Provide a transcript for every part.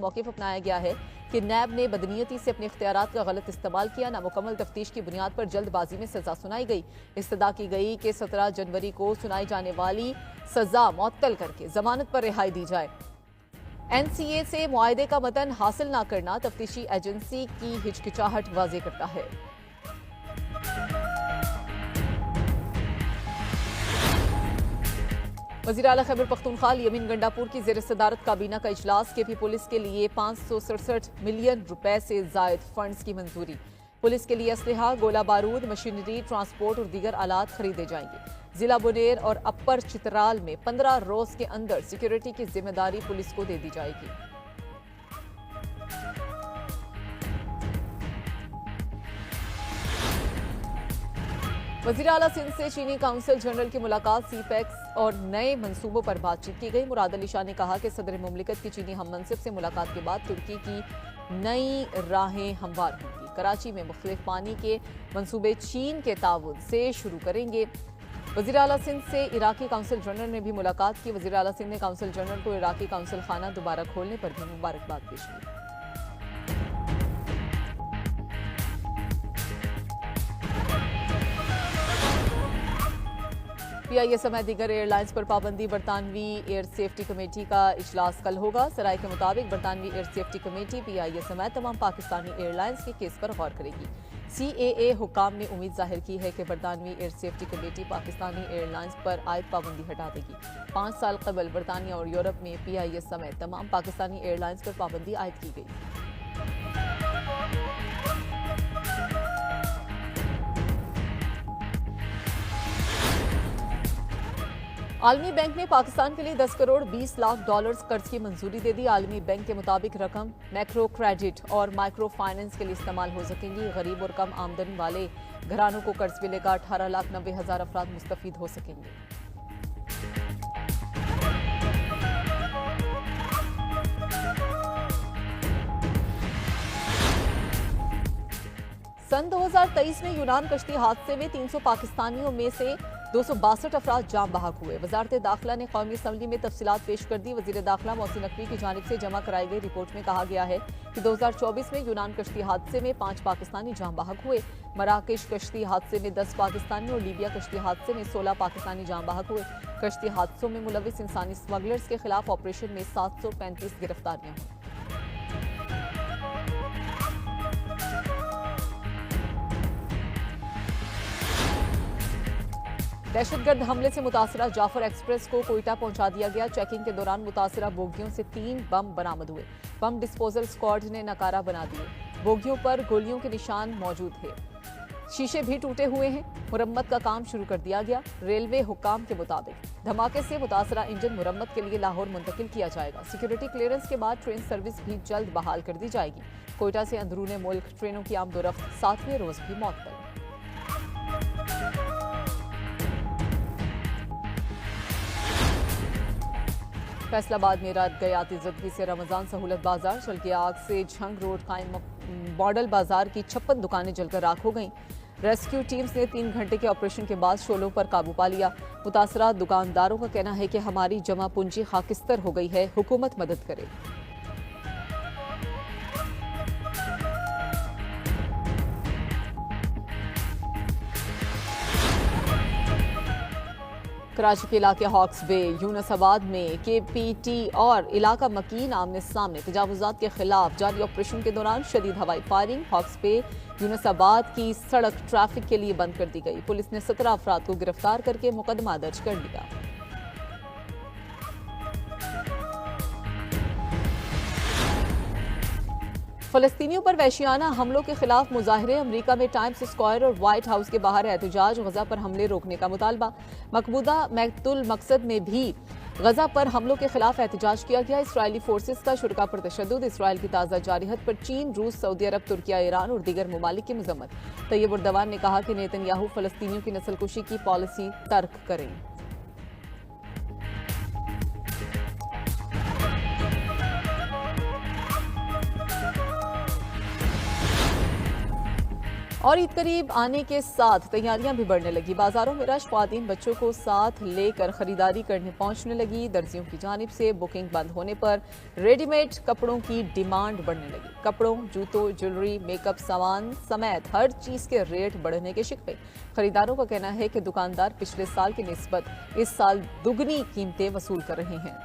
मौक़िफ़ अपनाया गया है कि नैब ने बदनीयती से अपने इख्तियारात का गलत इस्तेमाल किया। नामुकम्मल तफ्तीश की बुनियाद पर जल्दबाजी में सजा सुनाई गई। इस्तदा की गई कि 17 जनवरी को सुनाई जाने वाली सजा मुअत्तल करके जमानत पर रिहाई दी जाए। NCA से मुआहदे का मतन हासिल न करना तफ्तीशी एजेंसी की हिचकिचाहट वाज़ेह करता है। वज़ीर आला खैबर पख्तूनख्वा यमीन गंडापुर की ज़ेर सदारत काबीना का इजलास। KP पुलिस के लिए 567 मिलियन रुपए से जायद फंड्स की मंजूरी। पुलिस के लिए असलहा, गोला बारूद, मशीनरी, ट्रांसपोर्ट और दीगर आलात खरीदे जाएंगे। जिला बुनेर और अपर चित्राल में 15 रोज के अंदर सिक्योरिटी की जिम्मेदारी पुलिस को दे दी जाएगी। वज़ीर आला सिंध से चीनी काउंसिल जनरल की मुलाकात। CPEC और नए मंसूबों पर बातचीत की गई। मुराद अली शाह ने कहा कि सदर मुमलिकत की चीनी हम मनसिब से मुलाकात के बाद तुर्की की नई राहें हमवार होंगी। कराची में मुख्तलिफ पानी के मंसूबे चीन के ताउन से शुरू करेंगे। वज़ीर आला सिंध से इराकी काउंसिल जनरल ने भी मुलाकात की। वज़ीर आला सिंध ने काउंसिल जनरल को इराकी काउंसिल खाना दोबारा खोलने पर भी मुबारकबाद पेश की। PIA समेत दीगर एयरलाइंस पर पाबंदी। बरतानवी एयर सेफ्टी कमेटी का इजलास कल होगा। सराय के मुताबिक बरतानवी एयर सेफ्टी कमेटी PIA समेत तमाम पाकिस्तानी एयरलाइंस के केस पर गौर करेगी। CAA हुकाम ने उम्मीद जाहिर की है कि बरतानवी air safety committee Pakistani airlines पर आयद पाबंदी हटा देगी। 5 साल कबल बरतानिया और यूरोप में PIA समेत तमाम पाकिस्तानी एयरलाइंस पर पाबंदी आयद की गई। आलमी बैंक ने पाकिस्तान के लिए 10 करोड़ 20 लाख डॉलर्स कर्ज की मंजूरी दे दी। आलमी बैंक के मुताबिक रकम मैक्रो क्रेडिट और माइक्रो फाइनेंस के लिए इस्तेमाल हो सकेंगी। गरीब और कम आमदनी वाले घरानों को कर्ज मिलेगा। 18,90,000 अफराद मुस्तफीद हो सकेंगे। सन 2023 में यूनान कश्ती हादसे में 300 पाकिस्तानियों में से 262 अफराद जाम बहक हुए। वजारत दाखिला ने कौमी असम्बली में तफसीलात पेश कर दी। वजीर दाखिला मोहसिन नकवी की जानिब से जमा कराई गई रिपोर्ट में कहा गया है कि 2024 में यूनान कश्ती हादसे में 5 पाकिस्तानी जाम बहक हुए। मराकेश कश्ती हादसे में 10 पाकिस्तानी और लीबिया कश्ती हादसे में 16 पाकिस्तानी जाम बहक हुए। कश्ती हादसों में मुलविस इंसानी स्मगलर्स के खिलाफ ऑपरेशन में 735 गिरफ्तारियां हुई। दहशतगर्द हमले से मुतासरा जाफर एक्सप्रेस को कोयटा पहुंचा दिया गया। चेकिंग के दौरान मुतासरा बोगियों से 3 बम बरामद हुए। बम डिस्पोजल स्क्वाड ने नकारा बना दिए। बोगियों पर गोलियों के निशान मौजूद थे। शीशे भी टूटे हुए हैं। मुरम्मत का काम शुरू कर दिया गया। रेलवे हुक्काम के मुताबिक धमाके से मुतासरा इंजन मुरम्मत के लिए लाहौर मुंतकिल किया जाएगा। सिक्योरिटी क्लियरेंस के बाद ट्रेन सर्विस भी जल्द बहाल कर दी जाएगी। कोयटा से अंदरूने मुल्क ट्रेनों की आमदोरफ्त 7वें रोज भी मुअत्तल। फैसलाबाद में रात गई आतिशबाजी से रमजान सहूलत बाजार जल की आग से झंग रोड कायम मॉडल बाजार की 56 दुकानें जलकर राख हो गईं। रेस्क्यू टीम्स ने 3 घंटे के ऑपरेशन के बाद शोलों पर काबू पा लिया। मुतासरा दुकानदारों का कहना है कि हमारी जमा पूंजी खाकिस्तर हो गई है, हुकूमत मदद करे। कराची के इलाके हॉक्स बे यूनसाबाद में KPT और इलाका मकीन आमने सामने तजावुजात के खिलाफ जारी ऑपरेशन के दौरान शदीद हवाई फायरिंग। हॉक्स बे यूनसाबाद की सड़क ट्रैफिक के लिए बंद कर दी गई। पुलिस ने 17 अफराद को गिरफ्तार करके मुकदमा दर्ज कर लिया। फलस्तीनियों पर वहशियाना हमलों के खिलाफ मुजाहरे। अमरीका में टाइम्स स्क्वायर और व्हाइट हाउस के बाहर एहतजाज। गजा पर हमले रोकने का मुतालबा। मकबूदा मैतुल मकसद में भी गजा पर हमलों के खिलाफ एहतजाज किया गया। इसराइली फोर्सेस का शुरका पर तशद्दुद। इसराइल की ताज़ा जारहत पर चीन, रूस, सऊदी अरब, तुर्किया, ईरान और दीगर ममालिक की मजम्मत। तैयब उर्दवान ने कहा कि नेतन्याहू फलस्तीनियों की नस्लकुशी की पॉलिसी तर्क करें। और ईद करीब आने के साथ तैयारियां भी बढ़ने लगी। बाजारों में रश, ख्वातीन बच्चों को साथ लेकर खरीदारी करने पहुंचने लगी। दर्जियों की जानिब से बुकिंग बंद होने पर रेडीमेड कपड़ों की डिमांड बढ़ने लगी। कपड़ों, जूतों, ज्वेलरी, मेकअप सामान समेत हर चीज के रेट बढ़ने के शिकवे। खरीदारों का कहना है कि दुकानदार पिछले साल की निस्बत इस साल दुगनी कीमतें वसूल कर रहे हैं।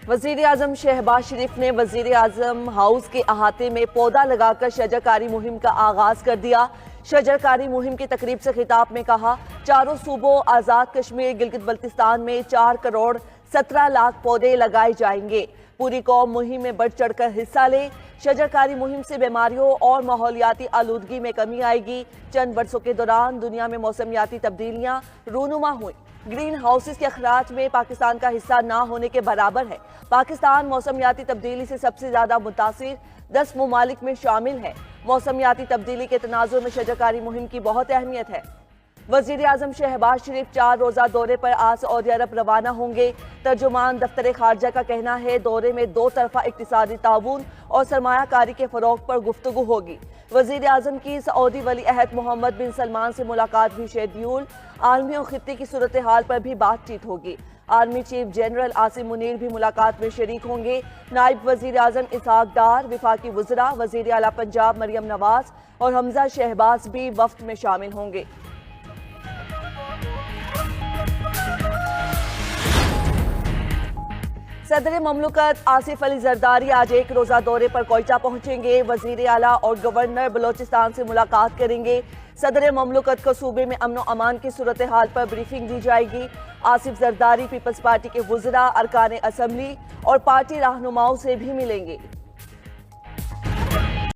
वजीर आजम शहबाज शरीफ ने वजीर आजम हाउस के अहाते में पौधा लगाकर शजरकारी मुहिम का आगाज कर दिया। शजरकारी मुहिम की तकरीब से खिताब में कहा, चारों सूबों आजाद कश्मीर, गिलगित बल्तिस्तान में 4 करोड़ 17 लाख पौधे लगाए जाएंगे। पूरी कौम मुहिम में बढ़ चढ़कर हिस्सा ले। शजरकारी मुहिम से बीमारियों और माहौलियाती आलूदगी में कमी आएगी। चंद बरसों के दौरान दुनिया में मौसमियाती तब्दीलियां रूनुमा हुई। ग्रीन हाउसेस के अखराज में पाकिस्तान का हिस्सा ना होने के बराबर है। पाकिस्तान मौसमियाती तब्दीली से सबसे ज्यादा मुतासिर 10 ममालिक में शामिल है। मौसमियाती तब्दीली के तनाजुर में शजरकारी मुहिम की बहुत अहमियत है। वजीर आजम शहबाज शरीफ 4 रोजा दौरे पर आज सऊदी अरब रवाना होंगे। तर्जुमान दफ्तर खारजा का कहना है, दौरे में 2 तरफा इक्तिसादी ताउन और सरमायाकारी के फरोग पर गुफ्तगू होगी। वजीर आजम की सऊदी वली अहद मोहम्मद बिन सलमान से मुलाकात भी शेड्यूल। आर्मी और खित्ते की सूरत हाल पर भी बातचीत होगी। Army chief general Asim Munir भी मुलाकात में शरीक होंगे। नायब वजीर आजम इसहाक डार, विफाकी वज़रा, वजीर आला पंजाब मरियम नवाज और हमजा शहबाज भी वफ्द में शामिल होंगे। सदर ममलकत आसिफ अली जरदारी आज 1 रोजा दौरे पर कोयटा पहुंचेंगे। वजीर आला और गवर्नर बलोचिस्तान से मुलाकात करेंगे। सदर ममलकत को सूबे में अमन और अमान की सूरत हाल पर ब्रीफिंग दी जाएगी। आसिफ जरदारी पीपल्स पार्टी के वज़रा, अरकान असम्बली और पार्टी रहनुमाओं से भी मिलेंगे।